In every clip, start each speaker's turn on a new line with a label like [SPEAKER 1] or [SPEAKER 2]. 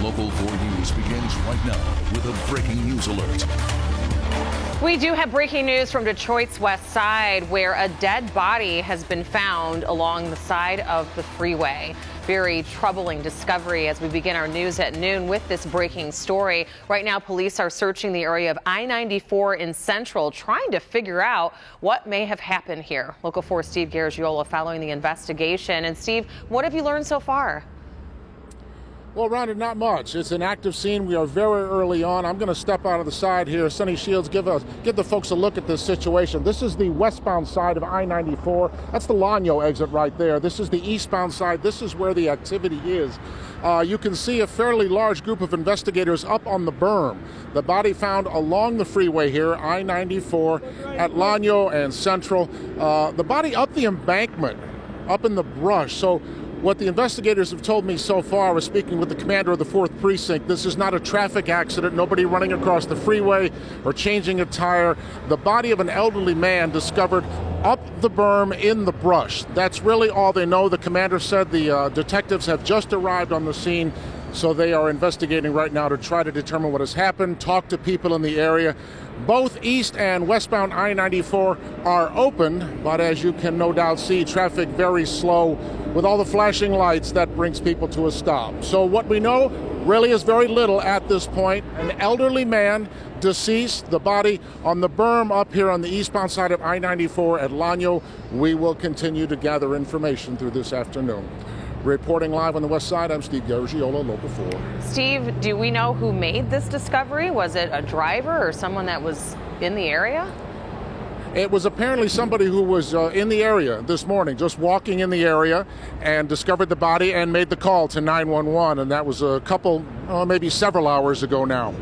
[SPEAKER 1] Local 4 News begins right now with a breaking news alert.
[SPEAKER 2] We do have breaking news from Detroit's west side, where a dead body has been found along the side of the freeway. Very troubling discovery as we begin our news at noon with this breaking story. Right now, police are searching the area of I-94 in Central, trying to figure out what may have happened here. Local 4 Steve Garagiola following the investigation. And Steve, what have you learned so far?
[SPEAKER 3] Well, Rhonda, not much. It's an active scene. We are very early on. I'm going to step out of the side here. Sonny Shields, give the folks a look at this situation. This is the westbound side of I-94. That's the Lanyo exit right there. This is the eastbound side. This is where the activity is. You can see a fairly large group of investigators up on the berm. The body found along the freeway here, I-94, at Lanyo and Central. The body up the embankment, up in the brush. So what the investigators have told me so far, I was speaking with the commander of the 4th Precinct, this is not a traffic accident, nobody running across the freeway or changing a tire. The body of an elderly man discovered up the berm in the brush. That's really all they know. The commander said the detectives have just arrived on the scene, so they are investigating right now to try to determine what has happened, talk to people in the area. Both east and westbound I-94 are open, but as you can no doubt see, traffic very slow. With all the flashing lights, that brings people to a stop. So what we know really is very little at this point. An elderly man, deceased, the body on the berm up here on the eastbound side of I-94 at Lanyo. We will continue to gather information through this afternoon. Reporting live on the west side, I'm Steve Garagiola, Local 4.
[SPEAKER 2] Steve, do we know who made this discovery? Was it a driver or someone that was in the area?
[SPEAKER 3] It was apparently somebody who was in the area this morning, just walking in the area, and discovered the body and made the call to 911, and that was a couple, maybe several hours ago now.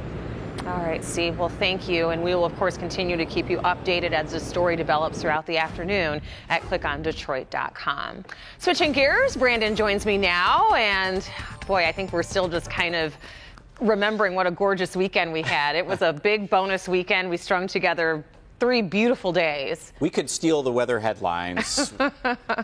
[SPEAKER 2] All right, Steve. Well, thank you. And we will, of course, continue to keep you updated as the story develops throughout the afternoon at clickondetroit.com. Switching gears, Brandon joins me now. And boy, I think we're still just kind of remembering what a gorgeous weekend we had. It was a big bonus weekend. We strung together 3 beautiful days.
[SPEAKER 4] We could steal the weather headlines.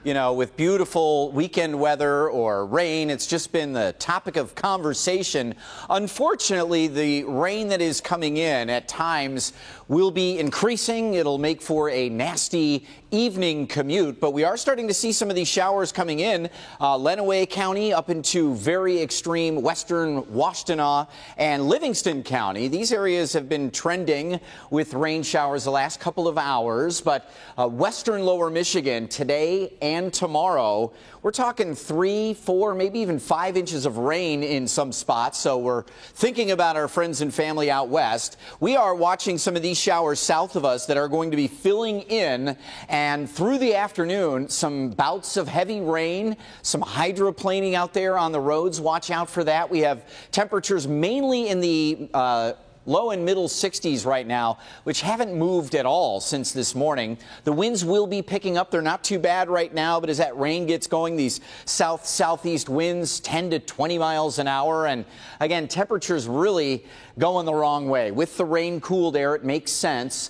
[SPEAKER 4] You know, with beautiful weekend weather or rain, it's just been the topic of conversation. Unfortunately, the rain that is coming in at times will be increasing. It'll make for a nasty evening commute, but we are starting to see some of these showers coming in. Lenawee County up into very extreme western Washtenaw and Livingston County. These areas have been trending with rain showers the last couple of hours, but western lower Michigan today and tomorrow, we're talking 3, 4, maybe even 5 inches of rain in some spots. So we're thinking about our friends and family out west. We are watching some of these showers south of us that are going to be filling in, and through the afternoon, some bouts of heavy rain, some hydroplaning out there on the roads. Watch out for that. We have temperatures mainly in the low and middle 60s right now, which haven't moved at all since this morning. The winds will be picking up. They're not too bad right now, but as that rain gets going, these southeast winds 10 to 20 miles an hour. And again, temperatures really going the wrong way. With the rain cooled air, it makes sense.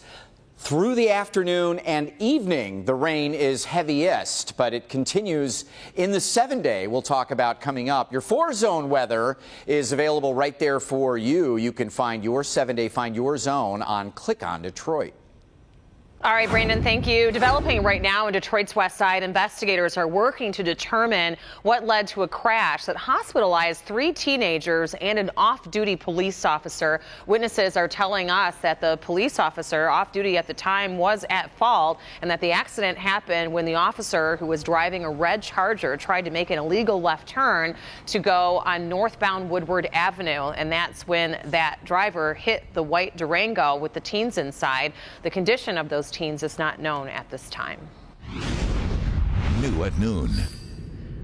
[SPEAKER 4] Through the afternoon and evening, the rain is heaviest, but it continues in the 7-day we'll talk about coming up. Your 4-zone weather is available right there for you. You can find your 7-day, find your zone on Click on Detroit.
[SPEAKER 2] All right, Brandon, thank you. Developing right now in Detroit's west side, investigators are working to determine what led to a crash that hospitalized 3 teenagers and an off-duty police officer. Witnesses are telling us that the police officer off-duty at the time was at fault and that the accident happened when the officer, who was driving a red Charger, tried to make an illegal left turn to go on northbound Woodward Avenue. And that's when that driver hit the white Durango with the teens inside. The condition of those teens is not known at this time.
[SPEAKER 1] New at noon.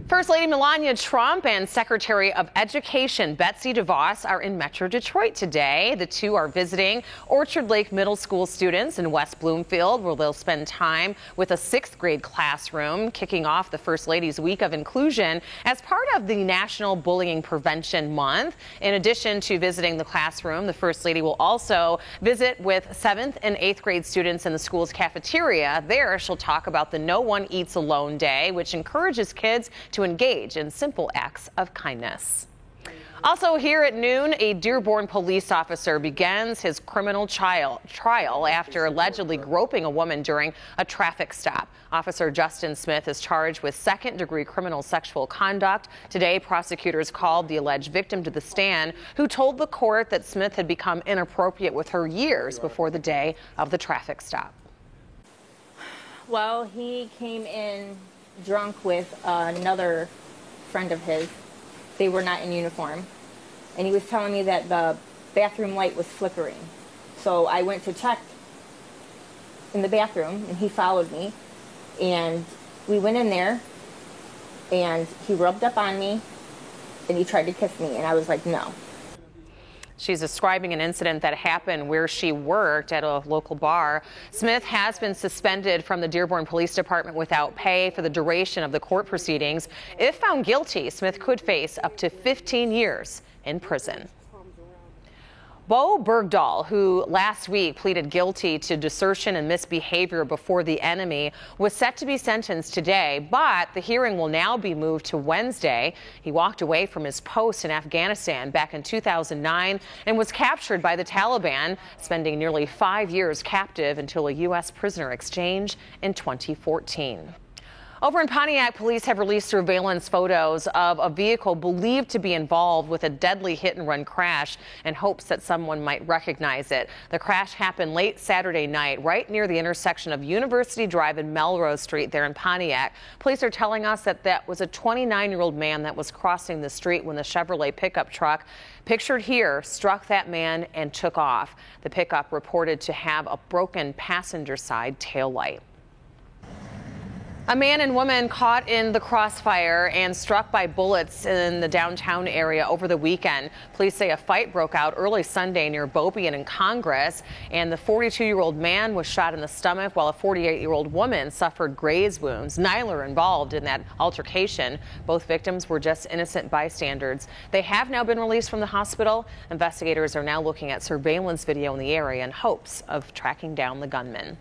[SPEAKER 2] First Lady Melania Trump and Secretary of Education Betsy DeVos are in Metro Detroit today. The two are visiting Orchard Lake Middle School students in West Bloomfield, where they'll spend time with a 6th grade classroom, kicking off the First Lady's Week of Inclusion as part of the National Bullying Prevention Month. In addition to visiting the classroom, the First Lady will also visit with 7th and 8th grade students in the school's cafeteria. There, she'll talk about the No One Eats Alone Day, which encourages kids to engage in simple acts of kindness. Also here at noon, a Dearborn police officer begins his criminal trial after allegedly groping a woman during a traffic stop. Officer Justin Smith is charged with second-degree criminal sexual conduct. Today, prosecutors called the alleged victim to the stand, who told the court that Smith had become inappropriate with her years before the day of the traffic stop.
[SPEAKER 5] Well, he came in drunk with another friend of his. They were not in uniform. And he was telling me that the bathroom light was flickering. So I went to check in the bathroom, and he followed me. And we went in there, and he rubbed up on me, and he tried to kiss me. And I was like, no.
[SPEAKER 2] She's describing an incident that happened where she worked at a local bar. Smith has been suspended from the Dearborn Police Department without pay for the duration of the court proceedings. If found guilty, Smith could face up to 15 years in prison. Bo Bergdahl, who last week pleaded guilty to desertion and misbehavior before the enemy, was set to be sentenced today, but the hearing will now be moved to Wednesday. He walked away from his post in Afghanistan back in 2009 and was captured by the Taliban, spending nearly 5 years captive until a U.S. prisoner exchange in 2014. Over in Pontiac, police have released surveillance photos of a vehicle believed to be involved with a deadly hit-and-run crash in hopes that someone might recognize it. The crash happened late Saturday night, right near the intersection of University Drive and Melrose Street there in Pontiac. Police are telling us that that was a 29-year-old man that was crossing the street when the Chevrolet pickup truck, pictured here, struck that man and took off. The pickup reported to have a broken passenger side taillight. A man and woman caught in the crossfire and struck by bullets in the downtown area over the weekend. Police say a fight broke out early Sunday near Beaubien and Congress, and the 42-year-old man was shot in the stomach while a 48-year-old woman suffered graze wounds. Neither involved in that altercation. Both victims were just innocent bystanders. They have now been released from the hospital. Investigators are now looking at surveillance video in the area in hopes of tracking down the gunman.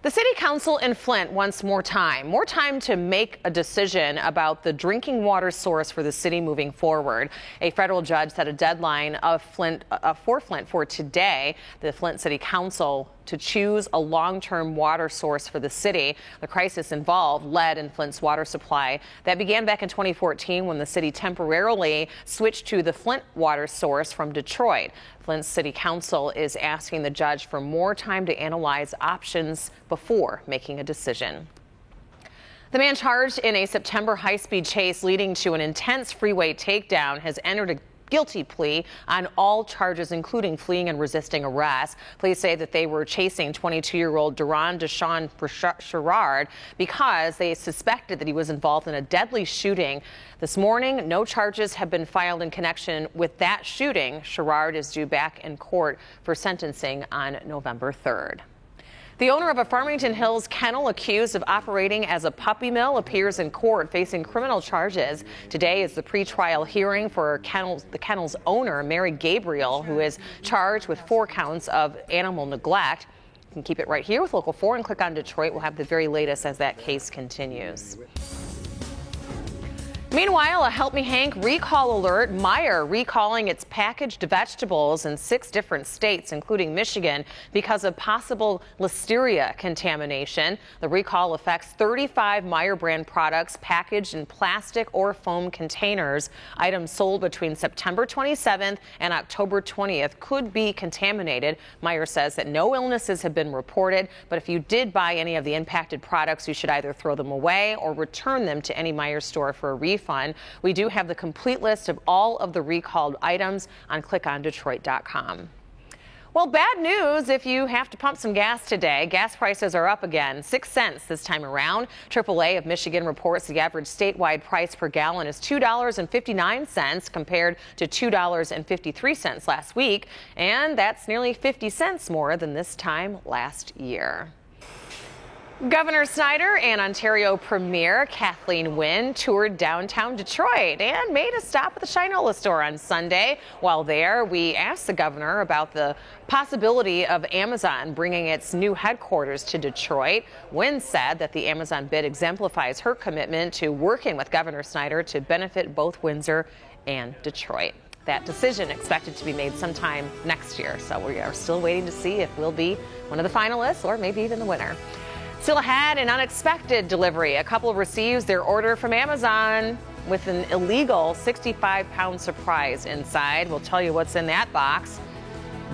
[SPEAKER 2] The city council in Flint wants more time to make a decision about the drinking water source for the city moving forward. A federal judge set a deadline for Flint for today. The Flint City Council to choose a long-term water source for the city. The crisis involved lead in Flint's water supply that began back in 2014 when the city temporarily switched to the Flint water source from Detroit. Flint City Council is asking the judge for more time to analyze options before making a decision. The man charged in a September high-speed chase leading to an intense freeway takedown has entered a guilty plea on all charges, including fleeing and resisting arrest. Police say that they were chasing 22-year-old Duran Deshawn Sherrard because they suspected that he was involved in a deadly shooting. This morning, no charges have been filed in connection with that shooting. Sherrard is due back in court for sentencing on November 3rd. The owner of a Farmington Hills kennel accused of operating as a puppy mill appears in court facing criminal charges. Today is the pretrial hearing for the kennel's owner, Mary Gabriel, who is charged with 4 counts of animal neglect. You can keep it right here with Local 4 and click on Detroit. We'll have the very latest as that case continues. Meanwhile, a Help Me Hank recall alert. Meijer recalling its packaged vegetables in 6 different states, including Michigan, because of possible listeria contamination. The recall affects 35 Meijer brand products packaged in plastic or foam containers. Items sold between September 27th and October 20th could be contaminated. Meijer says that no illnesses have been reported, but if you did buy any of the impacted products, you should either throw them away or return them to any Meijer store for a refund. We do have the complete list of all of the recalled items on clickondetroit.com. Well, bad news if you have to pump some gas today. Gas prices are up again, 6 cents this time around. AAA of Michigan reports the average statewide price per gallon is $2.59 compared to $2.53 last week, and that's nearly 50 cents more than this time last year. Governor Snyder and Ontario Premier Kathleen Wynne toured downtown Detroit and made a stop at the Shinola store on Sunday. While there, we asked the governor about the possibility of Amazon bringing its new headquarters to Detroit. Wynne said that the Amazon bid exemplifies her commitment to working with Governor Snyder to benefit both Windsor and Detroit. That decision expected to be made sometime next year. So we are still waiting to see if we'll be one of the finalists or maybe even the winner. Still ahead, an unexpected delivery. A couple receives their order from Amazon with an illegal 65-pound surprise inside. We'll tell you what's in that box.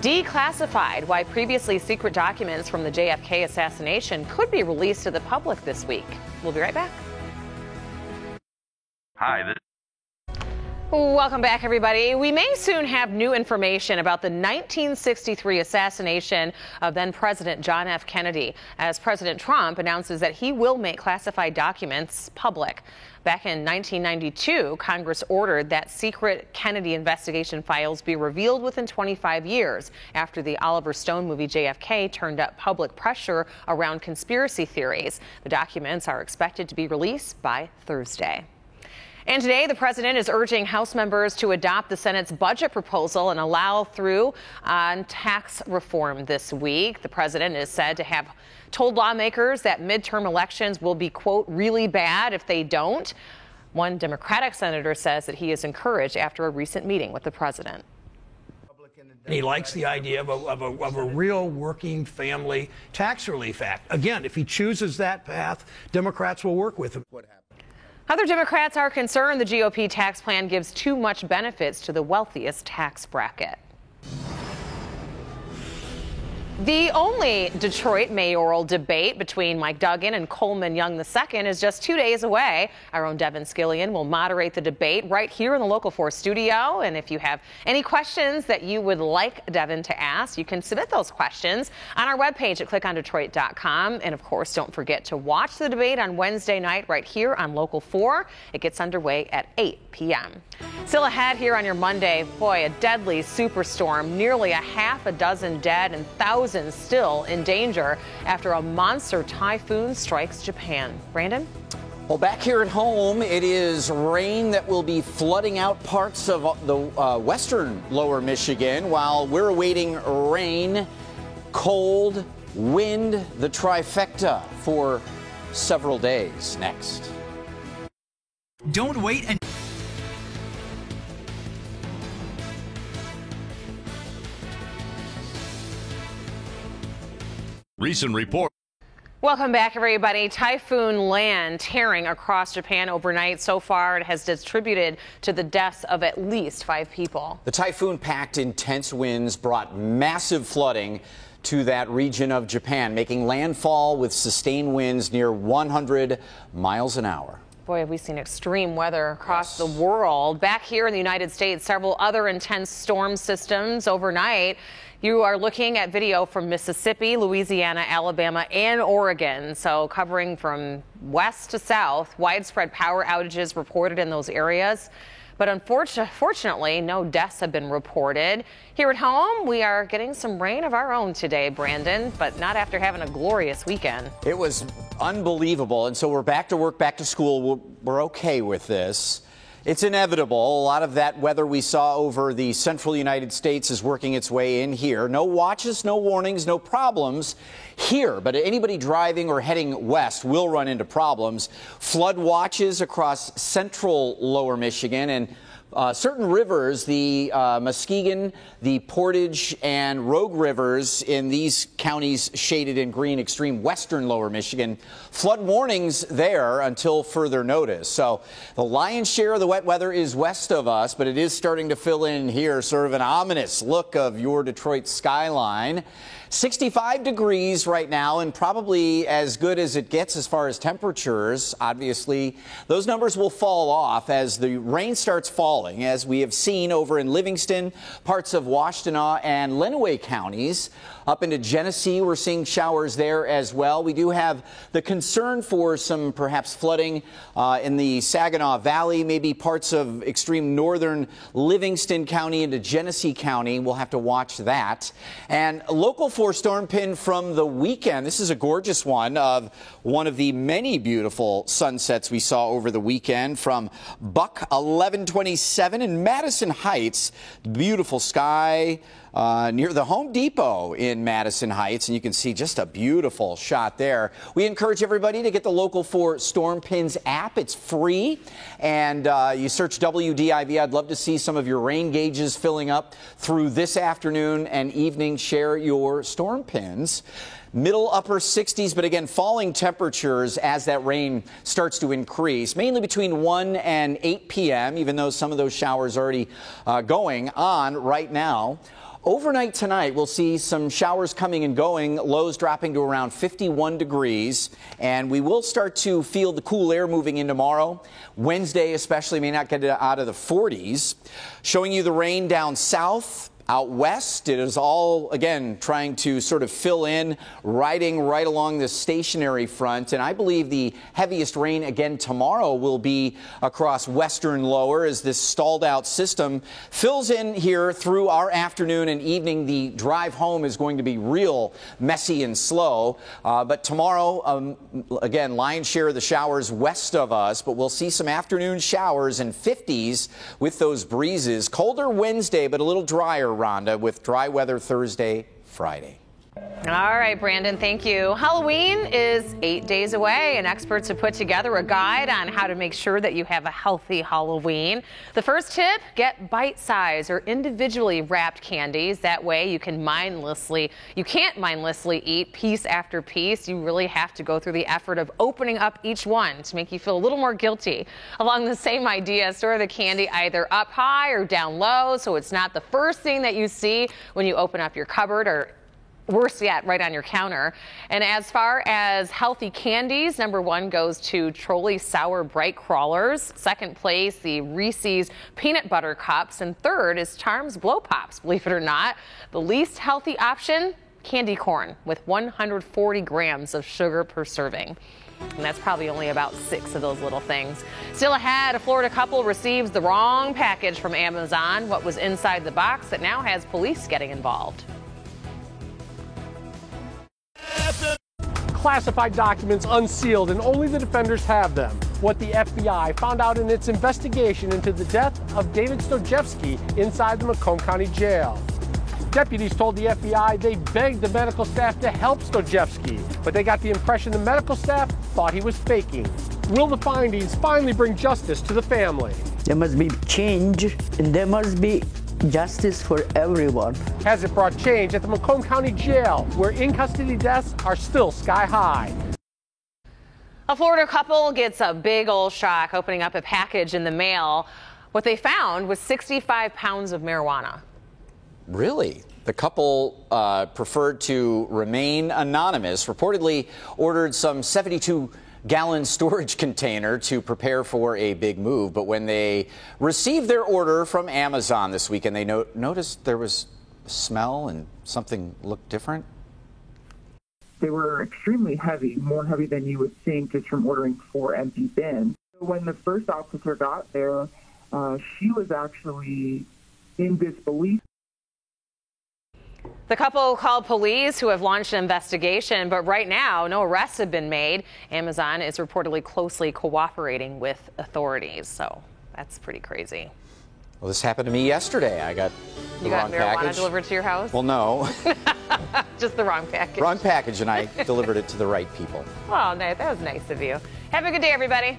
[SPEAKER 2] Declassified, why previously secret documents from the JFK assassination could be released to the public this week. We'll be right back.
[SPEAKER 6] Hi.
[SPEAKER 2] Welcome back, everybody. We may soon have new information about the 1963 assassination of then-President John F. Kennedy, as President Trump announces that he will make classified documents public. Back in 1992, Congress ordered that secret Kennedy investigation files be revealed within 25 years after the Oliver Stone movie JFK turned up public pressure around conspiracy theories. The documents are expected to be released by Thursday. And today, the president is urging House members to adopt the Senate's budget proposal and allow through on tax reform this week. The president is said to have told lawmakers that midterm elections will be, quote, really bad if they don't. One Democratic senator says that he is encouraged after a recent meeting with the president.
[SPEAKER 7] He likes the idea of a real working family tax relief act. Again, if he chooses that path, Democrats will work with him.
[SPEAKER 2] Other Democrats are concerned the GOP tax plan gives too much benefits to the wealthiest tax bracket. The only Detroit mayoral debate between Mike Duggan and Coleman Young II is just 2 days away. Our own Devin Scillian will moderate the debate right here in the Local 4 studio. And if you have any questions that you would like Devin to ask, you can submit those questions on our webpage at clickondetroit.com. And of course, don't forget to watch the debate on Wednesday night right here on Local 4. It gets underway at 8 p.m. Still ahead here on your Monday, boy, a deadly superstorm, nearly a half a dozen dead and thousands still in danger after a monster typhoon strikes Japan. Brandon?
[SPEAKER 4] Well, back here at home, it is rain that will be flooding out parts of the western lower Michigan while we're awaiting rain, cold, wind, the trifecta for several days. Next.
[SPEAKER 8] Don't wait and
[SPEAKER 1] Recent report.
[SPEAKER 2] Welcome back, everybody. Typhoon Lan tearing across Japan overnight. So far, it has contributed to the deaths of at least 5 people.
[SPEAKER 4] The typhoon-packed intense winds brought massive flooding to that region of Japan, making landfall with sustained winds near 100 miles an hour.
[SPEAKER 2] Boy, have we seen extreme weather across the world. Back here in the United States, several other intense storm systems overnight. You are looking at video from Mississippi, Louisiana, Alabama, and Oregon. So covering from west to south, widespread power outages reported in those areas. But unfortunately, no deaths have been reported. Here at home, we are getting some rain of our own today, Brandon, but not after having a glorious weekend.
[SPEAKER 4] It was unbelievable. And so we're back to work, back to school. We're okay with this. It's inevitable. A lot of that weather we saw over the central United States is working its way in here. No watches, no warnings, no problems here. But anybody driving or heading west will run into problems. Flood watches across central lower Michigan and certain rivers, the Muskegon, the Portage, and Rogue rivers in these counties shaded in green, extreme western lower Michigan. Flood warnings there until further notice. So the lion's share of the wet weather is west of us, but it is starting to fill in here, sort of an ominous look of your Detroit skyline. 65 degrees right now, and probably as good as it gets as far as temperatures. Obviously, those numbers will fall off as the rain starts falling, as we have seen over in Livingston, parts of Washtenaw and Lenawee counties. Up into Genesee, we're seeing showers there as well. We do have the concern for some perhaps flooding in the Saginaw Valley, maybe parts of extreme northern Livingston County into Genesee County. We'll have to watch that. And Local 4 storm pin from the weekend. This is a gorgeous one of the many beautiful sunsets we saw over the weekend from Buck 1127 in Madison Heights. Beautiful sky. near the Home Depot in Madison Heights, and you can see just a beautiful shot there. We encourage everybody to get the Local 4 Storm Pins app. It's free, and you search WDIV. I'd love to see some of your rain gauges filling up through this afternoon and evening. Share your storm pins. Middle upper 60s, but again, falling temperatures as that rain starts to increase, mainly between 1 and 8 p.m., even though some of those showers are already going on right now. Overnight tonight, we'll see some showers coming and going, lows dropping to around 51 degrees, and we will start to feel the cool air moving in tomorrow. Wednesday especially may not get out of the 40s. Showing you the rain down south. Out west, it is all, again, trying to sort of fill in, riding right along the stationary front. And I believe the heaviest rain again tomorrow will be across western lower as this stalled out system fills in here through our afternoon and evening. The drive home is going to be real messy and slow. But tomorrow, again, lion's share of the showers west of us, but we'll see some afternoon showers in 50s with those breezes. Colder Wednesday, but a little drier, Rhonda, with dry weather Thursday, Friday.
[SPEAKER 2] All right, Brandon, thank you. Halloween is 8 days away, and experts have put together a guide on how to make sure that you have a healthy Halloween. The first tip, get bite-sized or individually wrapped candies. That way you can't mindlessly eat piece after piece. You really have to go through the effort of opening up each one to make you feel a little more guilty. Along the same idea, store the candy either up high or down low so it's not the first thing that you see when you open up your cupboard, or worse yet, right on your counter. And as far as healthy candies, number 1 goes to Trolli Sour Bright Crawlers. Second place, the Reese's Peanut Butter Cups. And third is Charms Blow Pops, believe it or not. The least healthy option, candy corn, with 140 grams of sugar per serving. And that's probably only about 6 of those little things. Still ahead, a Florida couple receives the wrong package from Amazon. What was inside the box that now has police getting involved?
[SPEAKER 6] Classified documents unsealed, and only the defenders have them. What the FBI found out in its investigation into the death of David Stojewski inside the Macomb County Jail. Deputies told the FBI they begged the medical staff to help Stojewski, but they got the impression the medical staff thought he was faking. Will the findings finally bring justice to the family?
[SPEAKER 9] There must be change, and there must be justice for everyone.
[SPEAKER 6] Has it brought change at the Macomb County Jail, where in-custody deaths are still sky high?
[SPEAKER 2] A Florida couple gets a big old shock opening up a package in the mail. What they found was 65 pounds of marijuana.
[SPEAKER 4] Really? The couple preferred to remain anonymous, reportedly ordered some 72-gallon storage container to prepare for a big move. But when they received their order from Amazon this weekend, they noticed there was a smell and something looked different.
[SPEAKER 10] They were extremely heavy, more heavy than you would think just from ordering 4 empty bins. When the first officer got there, she was actually in disbelief.
[SPEAKER 2] The couple called police, who have launched an investigation, but right now no arrests have been made. Amazon is reportedly closely cooperating with authorities, so that's pretty crazy.
[SPEAKER 4] Well, this happened to me yesterday. I got the wrong package.
[SPEAKER 2] You got marijuana delivered to your house?
[SPEAKER 4] Well, no.
[SPEAKER 2] Just the wrong package.
[SPEAKER 4] Wrong package, and I delivered it to the right people.
[SPEAKER 2] Well, that was nice of you. Have a good day, everybody.